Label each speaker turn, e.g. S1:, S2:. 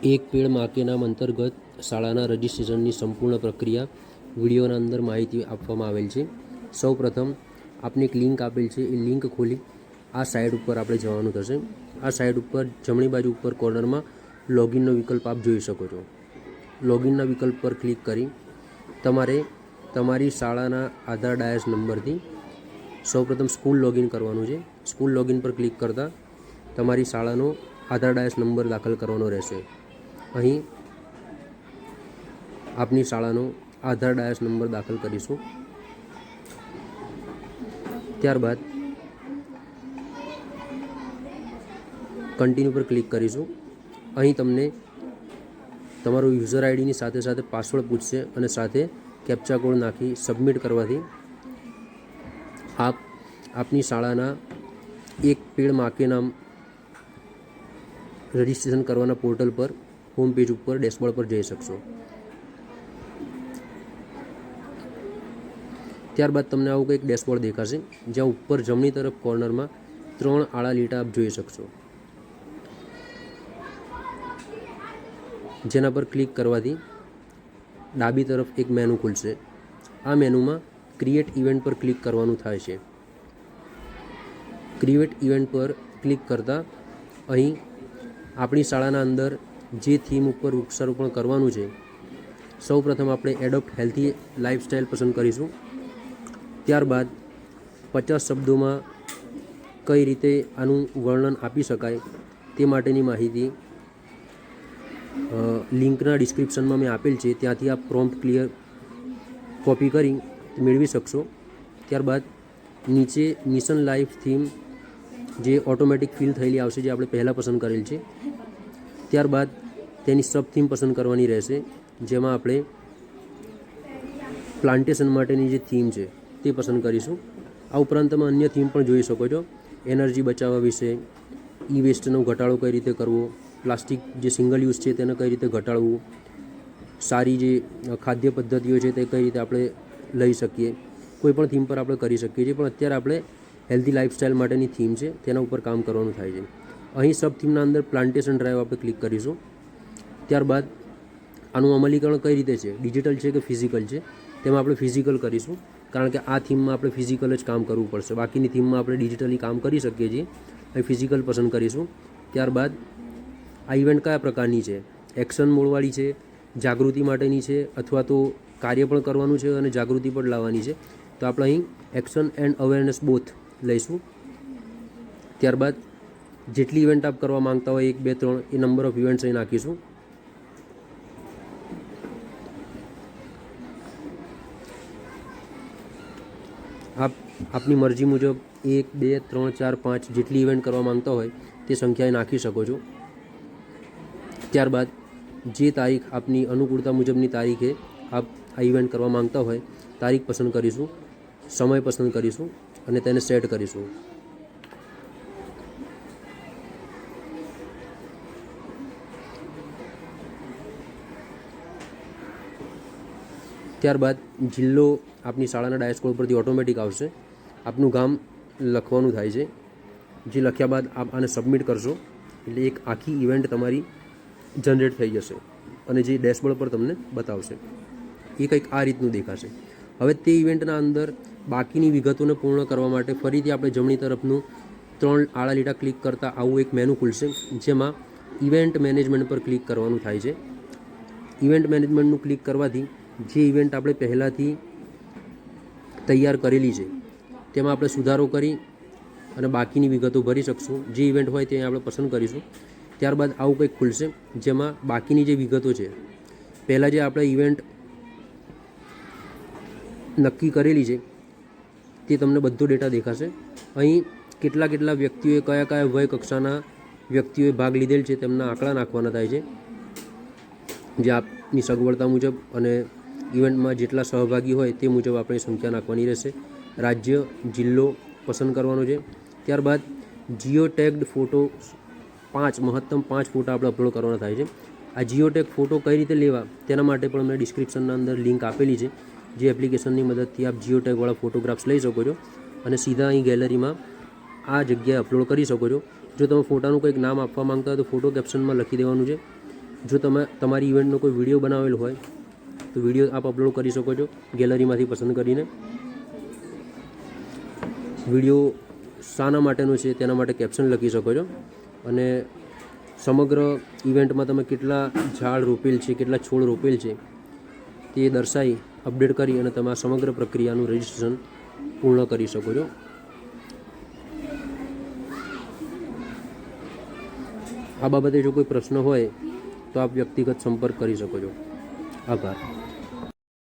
S1: એક પેડ માં કે નામ અંતર્ગત શાળાના રજિસ્ટ્રેશનની સંપૂર્ણ પ્રક્રિયા વિડીયોના અંદર માહિતી આપવામાં આવેલ છે. સૌપ્રથમ આપને એક લિંક આપેલ છે, એ લિંક ખોલી આ સાઇટ ઉપર આપણે જવાનું થશે. આ સાઇટ ઉપર જમણી બાજુ ઉપર કોર્નરમાં લોગિનનો વિકલ્પ આપ જોઈ શકો છો. લોગિનના વિકલ્પ પર ક્લિક કરી તમારે તમારી શાળાના આધાર ડાયસ નંબરથી સૌપ્રથમ સ્કૂલ લોગિન કરવાનું છે. સ્કૂલ લોગિન પર ક્લિક કરતાં તમારી શાળાનો આધાર ડાયસ નંબર દાખલ કરવાનો રહેશે. અહીં આપની શાળાનો આધાર ડાયસ નંબર દાખલ કરીશું. ત્યારબાદ કન્ટિન્યુ પર ક્લિક કરીશું. અહીં તમને તમારું યુઝર આઈડીની સાથે સાથે પાસવર્ડ પૂછશે અને સાથે કેપ્ચા કોડ નાખી સબમિટ કરવાથી આપની શાળાના એક પેડ માં કે નામ રજિસ્ટ્રેશન કરવાના પોર્ટલ પર હોમ પેજ ઉપર ડેશબોર્ડ પર જઈ શકશો. ત્યારબાદ તમને આવું કંઈક ડેશબોર્ડ દેખાશે, જ્યાં ઉપર જમણી તરફ કોર્નરમાં 3 આડા લીટા આપ જોઈ શકશો, જેના પર ક્લિક કરવાથી ડાબી તરફ એક મેનુ ખુલશે. આ મેનુમાં ક્રિએટ ઇવેન્ટ પર ક્લિક કરવાનું થાય છે. ક્રિએટ ઇવેન્ટ પર ક્લિક કરતાં અહીં આપણી શાળાના અંદર જે થીમ ઉપર વૃક્ષારોપણ કરવાનું છે, સૌપ્રથમ આપણે એડોપ્ટ હેલ્ધી લાઇફસ્ટાઇલ પસંદ કરીશું. ત્યારબાદ 50 શબ્દોમાં કઈ રીતે આનું વર્ણન આપી શકાય તે માટેની માહિતી લિંકના ડિસ્ક્રિપ્શનમાં મેં આપેલ છે, ત્યાંથી આપ પ્રોમ્પ્ટ ક્લિયર કોપી કરી મેળવી શકશો. ત્યારબાદ નીચે મિશન લાઈફ થીમ જે ઓટોમેટિક ફિલ થયેલી આવશે, જે આપણે પહેલાં પસંદ કરેલ છે. ત્યારબાદ તેની સબ થીમ પસંદ કરવાની રહેશે, જેમાં આપણે પ્લાન્ટેશન માટેની જે થીમ છે તે પસંદ કરીશું. આ ઉપરાંત તમે અન્ય થીમ પણ જોઈ શકો છો. એનર્જી બચાવવા વિશે, ઈ વેસ્ટનો ઘટાડો કઈ રીતે કરવો, પ્લાસ્ટિક જે સિંગલ યુઝ છે તેને કઈ રીતે ઘટાડવું, સારી જે ખાદ્ય પદ્ધતિઓ છે તે કઈ રીતે આપણે લઈ શકીએ, કોઈ પણ થીમ પર આપણે કરી શકીએ છીએ. પણ અત્યારે આપણે હેલ્ધી લાઇફસ્ટાઇલ માટેની થીમ છે તેના ઉપર કામ કરવાનું થાય છે. અહીં સબ થીમના અંદર પ્લાન્ટેશન ડ્રાઈવ આપણે ક્લિક કરીશું. ત્યારબાદ આનું અમલીકરણ કઈ રીતે છે, ડિજિટલ છે કે ફિઝિકલ છે, તેમાં આપણે ફિઝિકલ કરીશું, કારણ કે આ થીમમાં આપણે ફિઝિકલ જ કામ કરવું પડશે. બાકીની થીમમાં આપણે ડિજિટલી કામ કરી શકીએ છીએ. અહીં ફિઝિકલ પસંદ કરીશું. ત્યારબાદ આ ઇવેન્ટ કયા પ્રકારની છે, એક્શન મોડવાળી છે, જાગૃતિ માટેની છે, અથવા તો કાર્ય પણ કરવાનું છે અને જાગૃતિ પણ લાવવાની છે, તો આપણે અહીં એક્શન એન્ડ અવેરનેસ બોથ લઈશું. ત્યારબાદ જેટલી ઇવેન્ટ આપ કરવા માંગતા હોય 1, 2, 3 એ નંબર ઓફ ઇવેન્ટ્સ અહીં નાખીશું. આપની મરજી મુજબ 1, 2, 3, 4, 5 જેટલી ઇવેન્ટ કરવા માંગતા હોય તે સંખ્યાએ નાખી શકો છો. ત્યારબાદ જે તારીખ આપની અનુકૂળતા મુજબની તારીખે આપ આ ઇવેન્ટ કરવા માંગતા હોય તારીખ પસંદ કરીશું, સમય પસંદ કરીશું અને તેને સેટ કરીશું. ત્યારબાદ જિલ્લો આપની શાળાના ડાયસ્કોડ પરથી ઓટોમેટિક આવશે. આપનું ગામ લખવાનું થાય છે. જે લખ્યા બાદ આપ આને સબમિટ કરશો એટલે એક આખી ઇવેન્ટ તમારી જનરેટ થઈ જશે અને જે ડેશબોર્ડ પર તમને બતાવશે એ કંઈક આ રીતનું દેખાશે. હવે તે ઇવેન્ટના અંદર બાકીની વિગતોને પૂર્ણ કરવા માટે ફરીથી આપણે જમણી તરફનું 3 આડા લીટા ક્લિક કરતાં આવું એક મેનુ ખુલશે, જેમાં ઇવેન્ટ મેનેજમેન્ટ પર ક્લિક કરવાનું થાય છે. ઇવેન્ટ મેનેજમેન્ટનું ક્લિક કરવાથી જે ઇવેન્ટ આપણે પહેલાંથી તૈયાર કરેલી છે તેમાં આપણે સુધારો કરી અને બાકીની વિગતો ભરી શકશું. જે ઇવેન્ટ હોય તે આપણે પસંદ કરીશું. ત્યારબાદ આવું કંઈક ખુલશે, જેમાં બાકીની જે વિગતો છે, પહેલાં જે આપણે ઇવેન્ટ નક્કી કરેલી છે તે તમને બધો ડેટા દેખાશે. અહીં કેટલા વ્યક્તિઓએ કયા વય કક્ષાના વ્યક્તિઓએ ભાગ લીધેલ છે તેમના આંકડા નાખવાના થાય છે, જે આપની સગવડતા મુજબ અને ઇવેન્ટમાં જેટલા સહભાગી હોય તે મુજબ આપણે સંખ્યા નાખવાની રહેશે. રાજ્ય, જિલ્લો પસંદ કરવાનો છે. ત્યારબાદ જીઓ ટેગ્ડ ફોટો મહત્તમ 5 ફોટા આપણે અપલોડ કરવાના થાય છે. આ જીઓ ટેગ ફોટો કઈ રીતે લેવા તેના માટે પણ મેં ડિસ્ક્રિપ્શનના અંદર લિંક આપેલી છે, જે એપ્લિકેશનની મદદથી આપ જીઓ ટેગવાળા ફોટોગ્રાફ્સ લઈ શકો છો અને સીધા અહીં ગેલેરીમાં આ જગ્યાએ અપલોડ કરી શકો છો. જો તમે ફોટાનું કંઈક નામ આપવા માંગતા હોય તો ફોટો કેપ્શનમાં લખી દેવાનું છે જો તમે તમારી ઇવેન્ટનો કોઈ વિડીયો બનાવેલો હોય તો વિડીયો આપ અપલોડ કરી શકો છો ગેલેરીમાંથી પસંદ કરીને. વિડીયો શાના માટેનો છે તેના માટે કેપ્શન લખી શકો છો અને સમગ્ર ઇવેન્ટમાં તમે કેટલા ઝાડ રોપેલ છે, કેટલા છોડ રોપેલ છે તે દર્શાવી અપડેટ કરી અને તમે આ સમગ્ર પ્રક્રિયાનું રજિસ્ટ્રેશન પૂર્ણ કરી શકો છો. આ બાબતે જો કોઈ પ્રશ્ન હોય તો આપ વ્યક્તિગત સંપર્ક કરી શકો છો. આભાર.